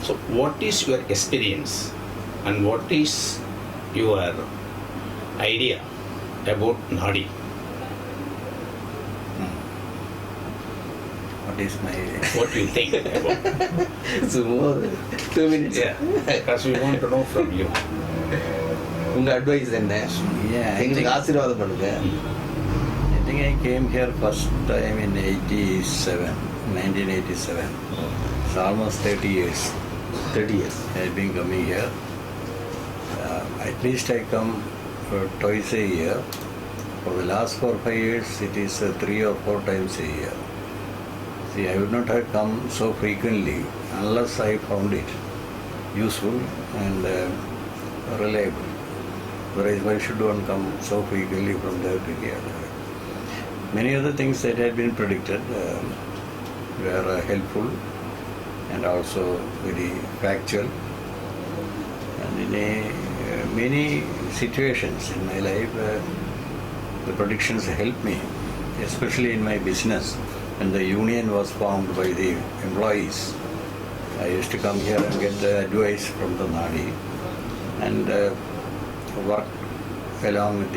So what is your experience and what is your idea about Nadi? What is my idea? What do you think about? It's more 2 minutes. Yeah, because we want to know from you. உங்க advice என்ன? எங்களுக்கு ஆசீர்வாதம் பண்ணுங்க. I think I came here first time in 1987. It's almost 30 years. 30 years. I've been coming here. At least I come twice a year. For the last 4 or 5 years, it is 3 or 4 times a year. See, I would not have come so frequently unless I found it useful and reliable. Otherwise, why should one come so frequently from there to here? Many other things that had been predicted were helpful and also very factual. And in many situations in my life, the predictions helped me, especially in my business. When the union was formed by the employees, I used to come here and get the advice from the Nadi and work along with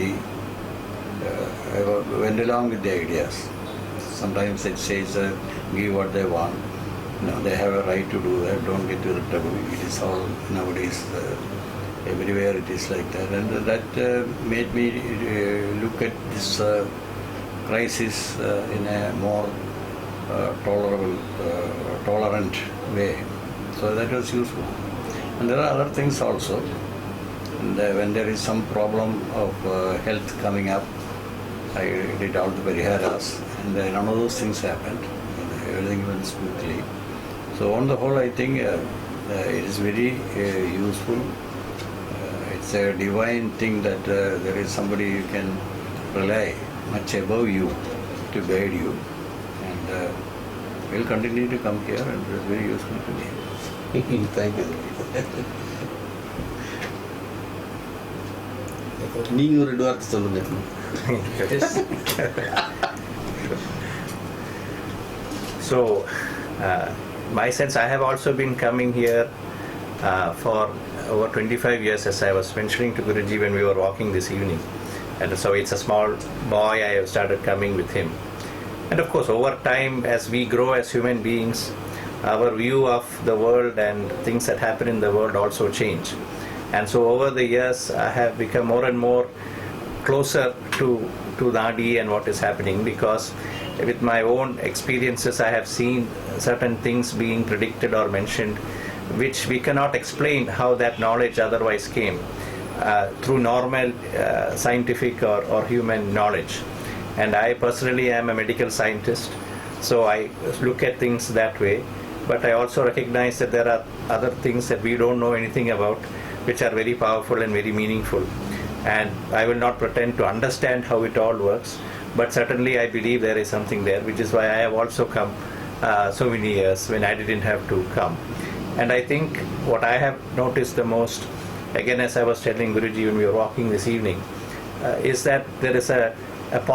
I went along with the ideas. Sometimes it says give what they want. No, they have a right to do that. Don't get into trouble. It is all nowadays. Everywhere it is like that, and that made me look at this crisis in a more tolerant way. So that was useful. And there are other things also. And when there is some problem of health coming up, I did all the pariharas, and none of those things happened. Everything went smoothly. So on the whole, I think it is very useful. It's a divine thing that there is somebody you can rely much above you to guide you, and we'll continue to come here, and it is very useful to me. Thank you. நீங்க ஒரு 2 வார்த்தை சொல்லுங்க. So, my sense, I have also been coming here for over 25 years, as I was mentioning to Guruji when we were walking this evening. And so it's a small boy, I have started coming with him. And of course, over time, as we grow as human beings, our view of the world and things that happen in the world also change. And so over the years, I have become more and more closer to Nadi and what is happening, because with my own experiences, I have seen certain things being predicted or mentioned, which we cannot explain how that knowledge otherwise came through normal scientific or human knowledge. And I personally am a medical scientist, so I look at things that way. But I also recognize that there are other things that we don't know anything about, which are very powerful and very meaningful. And I will not pretend to understand how it all works, but certainly I believe there is something there, which is why I have also come so many years when I didn't have to come. And I think what I have noticed the most, again as I was telling Guruji when we were walking this evening, is that there is a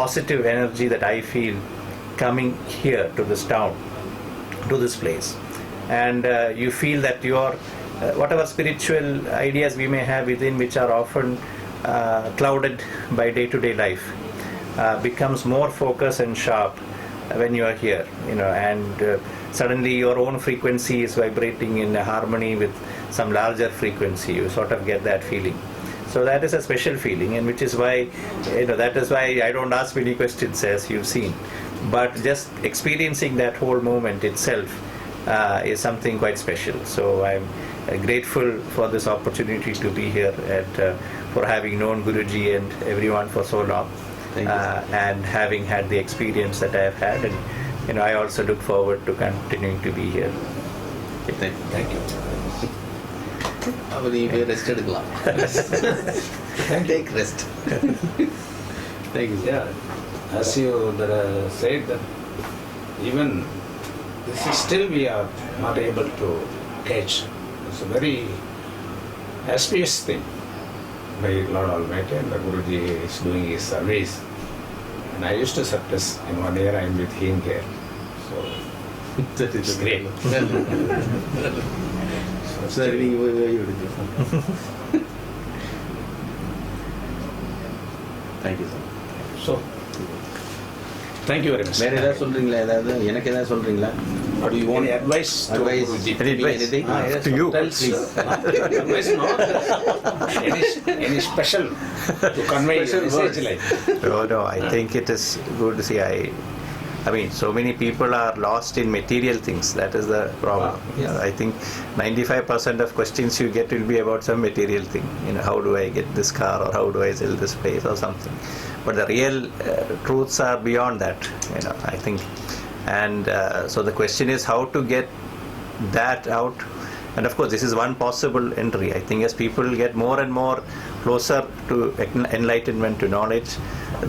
positive energy that I feel coming here to this town, to this place. And you feel that your whatever spiritual ideas we may have within, which are often clouded by day-to-day life, becomes more focused and sharp when you are here, and suddenly your own frequency is vibrating in harmony with some larger frequency. You sort of get that feeling. So that is a special feeling, and which is why that is why I don't ask many questions, as you've seen, but just experiencing that whole moment itself is something quite special. So I'm grateful for this opportunity to be here and for having known Guruji and everyone for so long, and having had the experience that I have had, and I also look forward to continuing to be here. Thank you. நீங்க rest எடுக்கலாம். Take rest. Thank you. Yeah, as you said that even this is still we are not able to catch. It's a very auspicious thing by Lord Almighty, and the Guruji is doing his service. And I used to suppress in 1 year I am with him here. So that is great. சரி நீங்கள் போய் விடுங்க. Thank you sir. So, thank you very much. வேறு ஏதாவது சொல்கிறீங்களா? எனக்கு ஏதாவது சொல்கிறீங்களா? Or do you want Any advice? advice? Any advice? Anything? Yes, To you. Tells, advice not any special to convey Special message words. like. No, I think it is good to see. I mean, so many people are lost in material things. That is the problem. Yes. I think 95% of questions you get will be about some material thing. How do I get this car, or how do I sell this place, or something. But the real truths are beyond that. I think, and so the question is how to get that out. And of course, this is one possible entry. I think as people get more and more closer to enlightenment, to knowledge,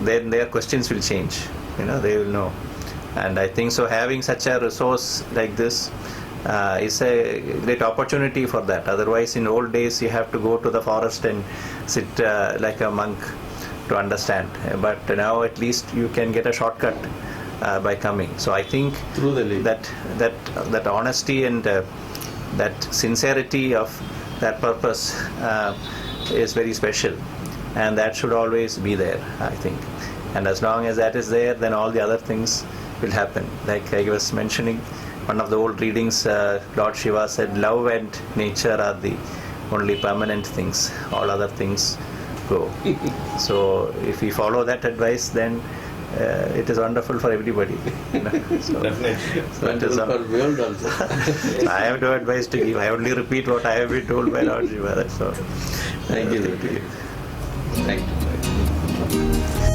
then their questions will change. They will know. And I think so having such a resource like this is a great opportunity for that. Otherwise, in old days, you have to go to the forest and sit like a monk to understand. But now at least you can get a shortcut by coming. So I think Through the link. that honesty and that sincerity of that purpose is very special, and that should always be there, I think. And as long as that is there, then all the other things will happen. Like I was mentioning, one of the old readings, Lord Shiva said, love and nature are the only permanent things. All other things go. So if we follow that advice, then it is wonderful for everybody. So, Definitely. so it is For world also. so I have no advice to give. I only repeat what I have been told by Lord Shiva. That's all. Thank you. Thank you. Thank you.